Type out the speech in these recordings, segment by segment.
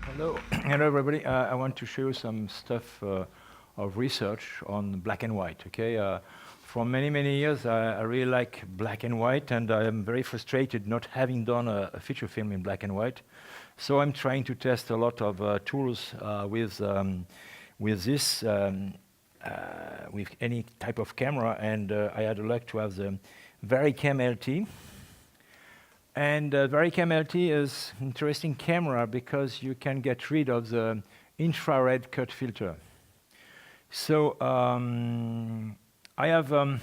Hello, hello everybody. I want to show you some stuff of research on black and white. Okay, for many years I really like black and white, and I am very frustrated not having done a feature film in black and white. So I'm trying to test a lot of tools with this. With any type of camera, and I had the luck to have the VariCam LT. And VariCam LT is an interesting camera because you can get rid of the infrared cut filter. So I have,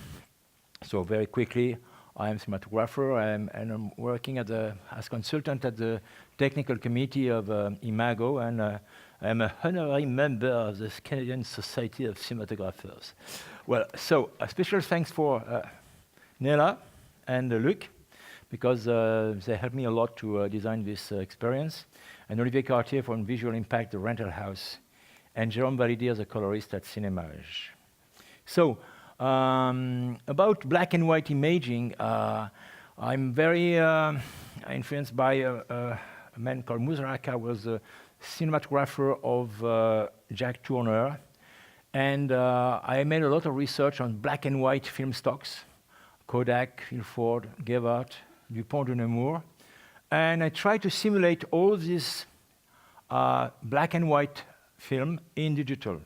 so very quickly, I am cinematographer, and I'm working as consultant at the technical committee of Imago, and I'm a honorary member of the Canadian Society of Cinematographers. Well, so a special thanks for Nela and Luc, because they helped me a lot to design this experience, and Olivier Cartier from Visual Impact, the rental house, and Jérôme Validier, the colorist at Camerimage. So, about black and white imaging, I'm very influenced by a man called Muzaraka, was a cinematographer of Jack Turner, and I made a lot of research on black and white film stocks, Kodak, Ilford, Gevart, Dupont de Nemours, and I tried to simulate all this black and white film in digital.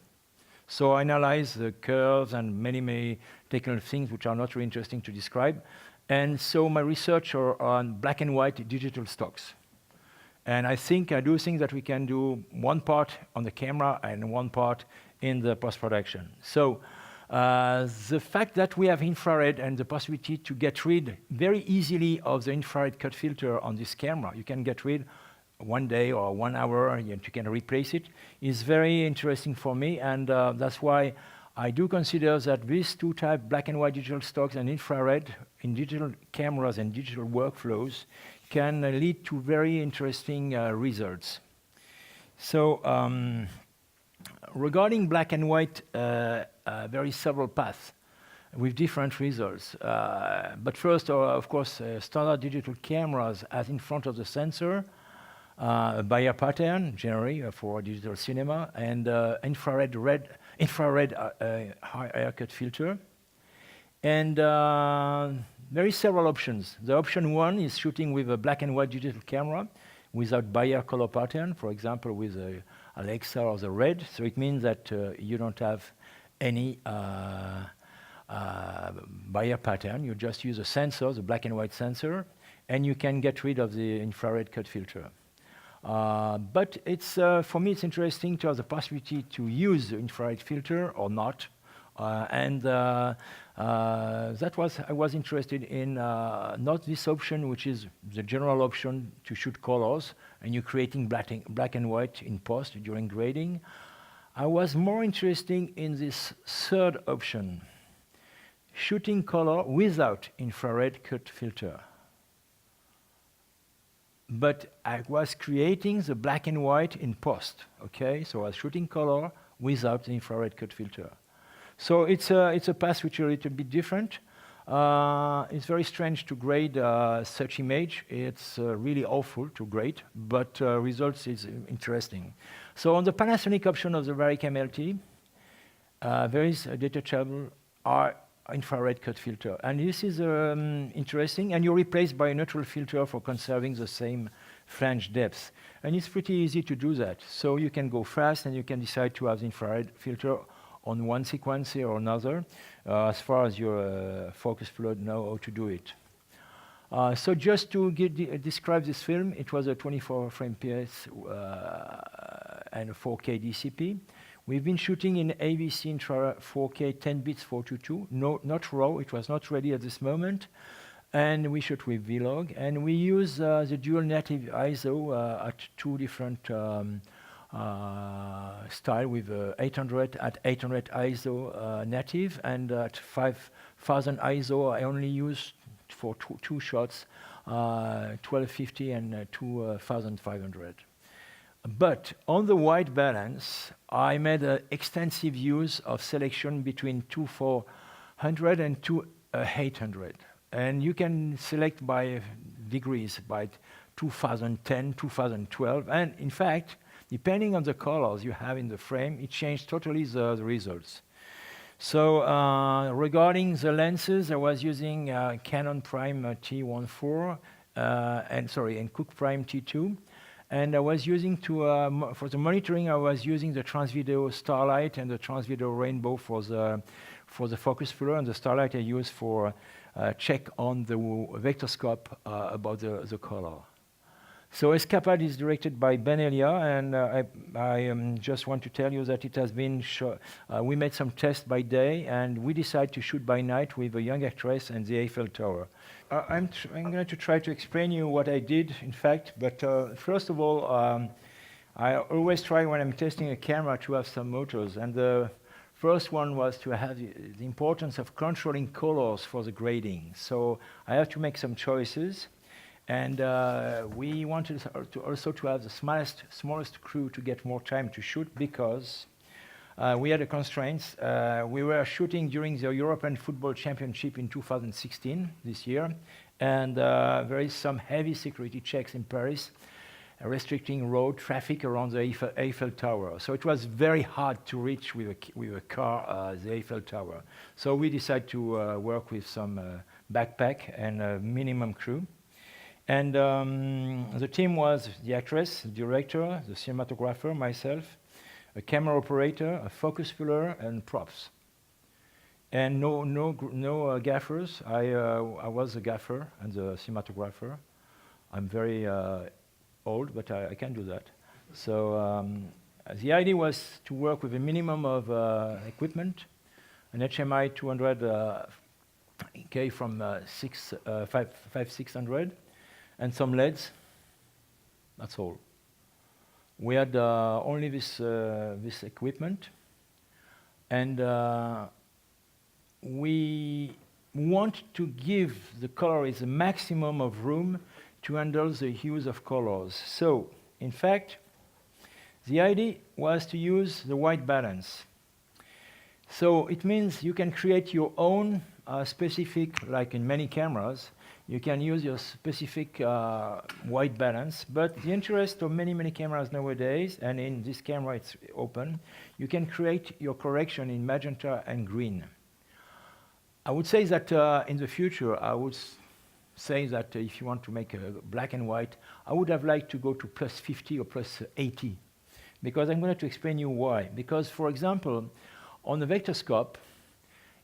So I analyzed the curves and many technical things which are not really interesting to describe, and so my research are on black and white digital stocks. And I do think that we can do one part on the camera and one part in the post-production. So the fact that we have infrared and the possibility to get rid very easily of the infrared cut filter on this camera, you can get rid one day or 1 hour and you can replace it, is very interesting for me, and that's why I do consider that these two types, black and white digital stocks and infrared in digital cameras and digital workflows, can lead to very interesting results. So regarding black and white, there are several paths with different results. But first, of course, standard digital cameras as in front of the sensor, a Bayer pattern, generally for digital cinema, and infrared high air cut filter. And there is several options. The option one is shooting with a black and white digital camera without Bayer color pattern, for example, with Alexa or the red. So it means that you don't have any Bayer pattern. You just use a sensor, the black and white sensor, and you can get rid of the infrared cut filter. But it's for me, it's interesting to have the possibility to use the infrared filter or not. I was interested in not this option, which is the general option to shoot colors, and you're creating black and white in post during grading. I was more interested in this third option, shooting color without infrared cut filter. But I was creating the black and white in post, okay? So I was shooting color without the infrared cut filter. So it's a path which is a little bit different. It's very strange to grade such image. It's really awful to grade, but results is interesting. So on the Panasonic option of the VariCam LT, there is a detachable infrared cut filter. And this is interesting, and you're replaced by a neutral filter for conserving the same flange depth. And it's pretty easy to do that. So you can go fast and you can decide to have the infrared filter on one sequence or another, as far as your focus flood know how to do it. So just to describe this film, it was a 24 frame PS and a 4K DCP. We've been shooting in AVC Intra 4K 10 bits 422, not RAW, it was not ready at this moment. And we shoot with Vlog, and we use the dual native ISO at two different style with 800 at 800 ISO native, and at 5000 ISO I only use for two shots, 1250 and 2500. But on the white balance, I made extensive use of selection between 2400 and 2800. And you can select by degrees by 2010, 2012. And in fact, depending on the colors you have in the frame, it changed totally the results. So regarding the lenses, I was using Canon Prime T1.4 and Cooke Prime T2. And I was using for the monitoring, I was using the Transvideo Starlight and the Transvideo Rainbow for the focus puller, and the Starlight I use for check on the vector scope about the color. So Escapade is directed by Ben Elia, and I just want to tell you that it has been we made some tests by day, and we decided to shoot by night with a young actress and the Eiffel Tower. I'm going to try to explain you what I did, in fact, but first of all, I always try when I'm testing a camera to have some motors, and the first one was to have the importance of controlling colors for the grading. So I have to make some choices. And we wanted to also have the smallest crew to get more time to shoot, because we had a constraints. We were shooting during the European Football Championship in 2016, this year, and there is some heavy security checks in Paris, restricting road traffic around the Eiffel Tower. So it was very hard to reach with a car the Eiffel Tower. So we decided to work with some backpack and a minimum crew. And the team was the actress, the director, the cinematographer, myself, a camera operator, a focus puller, and props. And no gaffers. I was the gaffer and the cinematographer. I'm very old, but I can do that. So the idea was to work with a minimum of equipment, an HMI 200K from 5600. And some LEDs. That's all. We had only this equipment, and we want to give the colorist a maximum of room to handle the hues of colors. So, in fact, the idea was to use the white balance. So it means you can create your own specific, like in many cameras, you can use your specific white balance, but the interest of many cameras nowadays, and in this camera it's open, you can create your correction in magenta and green. I would say that in the future, I would say that if you want to make a black and white, I would have liked to go to plus 50 or plus 80, because I'm going to explain you why. Because, for example, on the vector scope,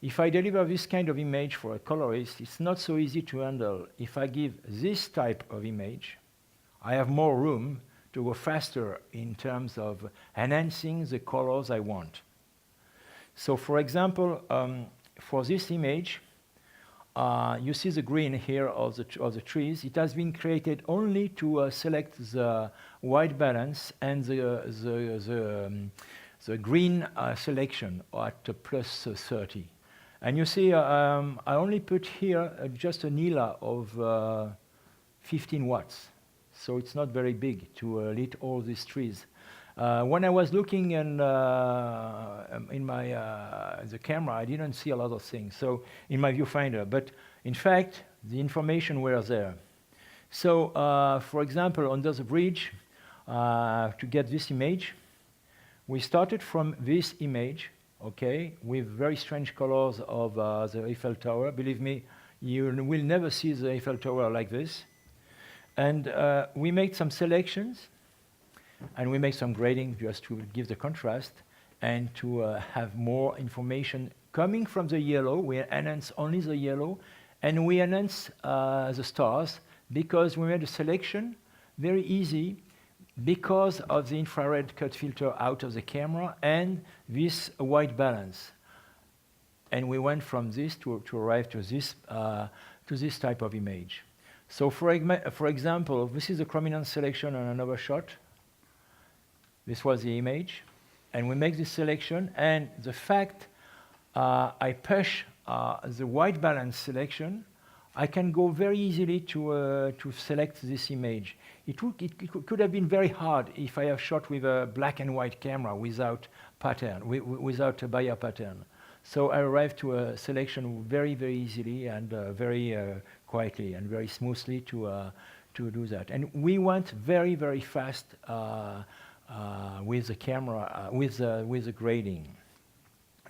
if I deliver this kind of image for a colorist, it's not so easy to handle. If I give this type of image, I have more room to go faster in terms of enhancing the colors I want. So for example, for this image, you see the green here of the trees. It has been created only to select the white balance and the green selection at plus 30. And you see, I only put here just an ELA of 15 watts. So it's not very big to lit all these trees. When I was looking in the camera, I didn't see a lot of things. So in my viewfinder, but in fact, the information were there. So for example, under the bridge, to get this image, we started from this image, okay, with very strange colors of the Eiffel Tower. Believe me, you will never see the Eiffel Tower like this. And we made some selections, and we make some grading just to give the contrast and to have more information coming from the yellow. We enhance only the yellow, and we enhance the stars because we made a selection very easy because of the infrared cut filter out of the camera and this white balance. And we went from this to arrive to this type of image. So for example, this is the chrominance selection on another shot. This was the image. And we make this selection, and the fact I push the white balance selection, I can go very easily to select this image. It could have been very hard if I have shot with a black and white camera without pattern, without a Bayer pattern. So I arrived to a selection very, very easily and very quietly and very smoothly to do that. And we went very, very fast with the camera, with the grading.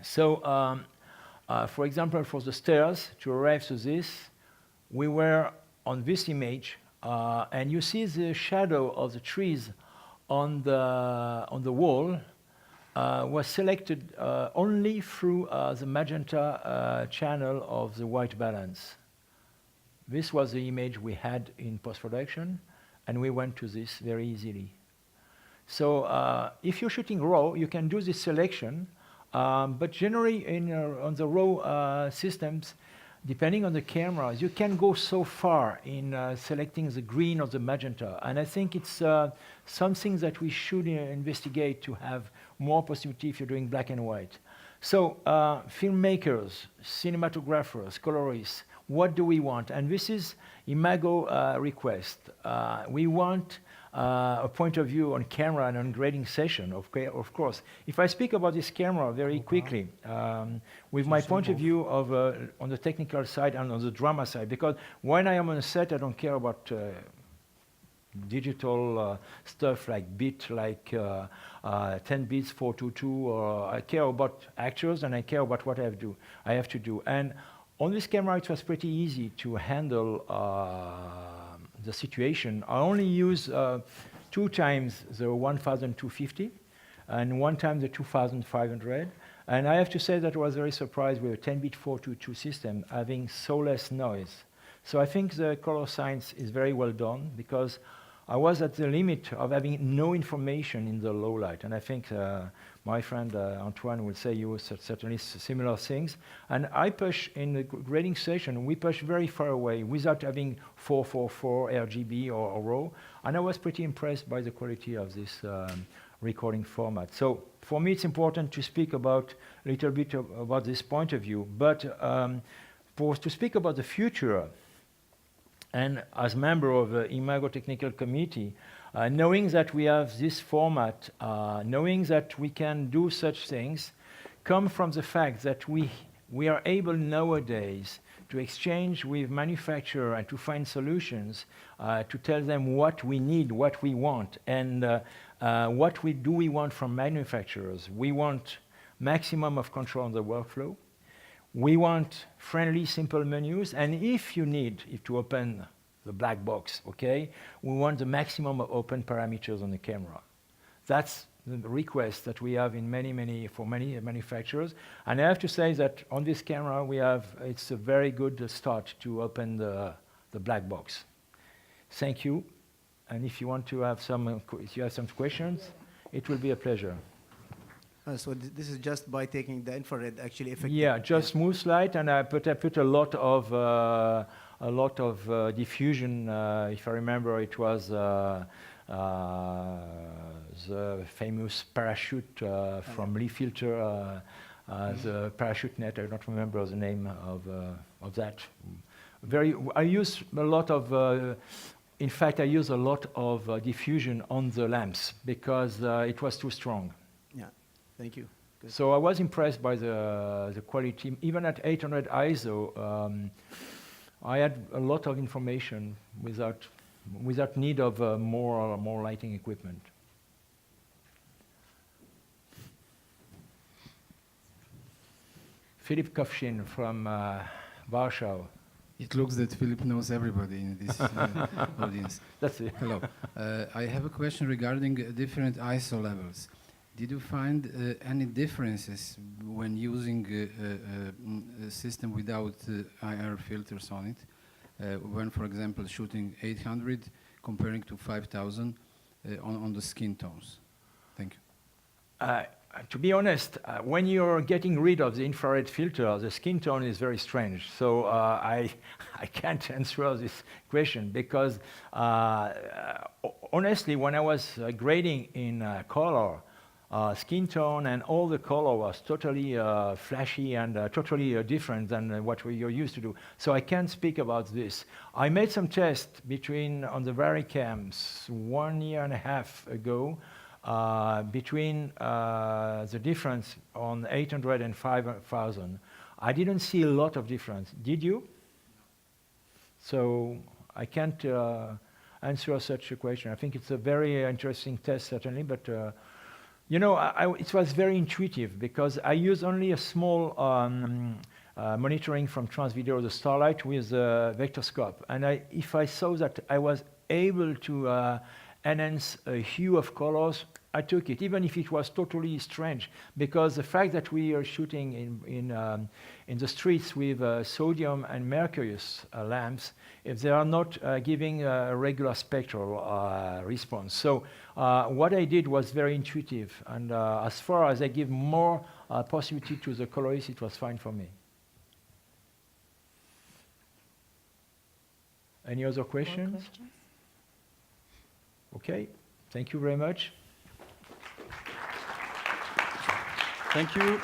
So, for example, for the stairs, to arrive to this, we were on this image, and you see the shadow of the trees on the wall was selected only through the magenta channel of the white balance. This was the image we had in post-production, and we went to this very easily. So if you're shooting RAW, you can do this selection, but generally on the RAW systems, depending on the cameras, you can go so far in selecting the green or the magenta. And I think it's something that we should investigate to have more possibility if you're doing black and white. So filmmakers, cinematographers, colorists, what do we want? And this is Imago request. We want a point of view on camera and on grading session, of course. If I speak about this camera very quickly, with my point of view of on the technical side and on the drama side, because when I am on a set, I don't care about digital stuff like bit, like 10 bits, 422, or I care about actors and I care about what I have to do. And on this camera, it was pretty easy to handle the situation. I only use 2 times the 1250 and 1 time the 2500. And I have to say that I was very surprised with a 10-bit 422 system having so less noise. So I think the color science is very well done because I was at the limit of having no information in the low light. And I think my friend Antoine will say you certainly similar things. And I push in the grading session, we push very far away without having 444 RGB or RAW. And I was pretty impressed by the quality of this recording format. So for me, it's important to speak about a little bit about this point of view. But to speak about the future, and as member of the Imago Technical Committee, knowing that we have this format, knowing that we can do such things, come from the fact that we are able nowadays to exchange with manufacturers and to find solutions, to tell them what we need, what we want, and what we want from manufacturers. We want maximum of control on the workflow. We want friendly, simple menus, and if you need to open the black box, okay, we want the maximum of open parameters on the camera. That's the request that we have in many manufacturers. And I have to say that on this camera, it's a very good start to open the black box. Thank you. And if you want to have if you have some questions, it will be a pleasure. So this is just by taking the infrared actually effective. Yeah, just smooth light, and I put a lot of diffusion. If I remember, it was the famous parachute from Lee Filter, the parachute net. I don't remember the name of that. I use a lot of. In fact, I use a lot of diffusion on the lamps because it was too strong. Yeah. Thank you. Good. So I was impressed by the quality. Even at 800 ISO, I had a lot of information without need of more lighting equipment. Philippe Kovshin from Warsaw. It looks that Philippe knows everybody in this audience. That's it. Hello. I have a question regarding different ISO levels. Did you find any differences when using a system without IR filters on it? When, for example, shooting 800 comparing to 5000 on the skin tones? Thank you. To be honest, when you're getting rid of the infrared filter, the skin tone is very strange. So I can't answer this question because honestly, when I was grading in color, skin tone and all the color was totally flashy and totally different than what you're used to do. So I can't speak about this. I made some tests on the VariCams 1.5 years ago between the difference on 800 and 5000. I didn't see a lot of difference. Did you? So I can't answer such a question. I think it's a very interesting test, certainly, but you know, it was very intuitive because I use only a small monitoring from transvideo, the Starlight with a vectorscope. And if I saw that I was able to enhance a hue of colors, I took it, even if it was totally strange, because the fact that we are shooting in the streets with sodium and mercury lamps, if they are not giving a regular spectral response. So what I did was very intuitive, and as far as I give more possibility to the colorists, it was fine for me. Any other questions? More questions? Okay, thank you very much. Thank you.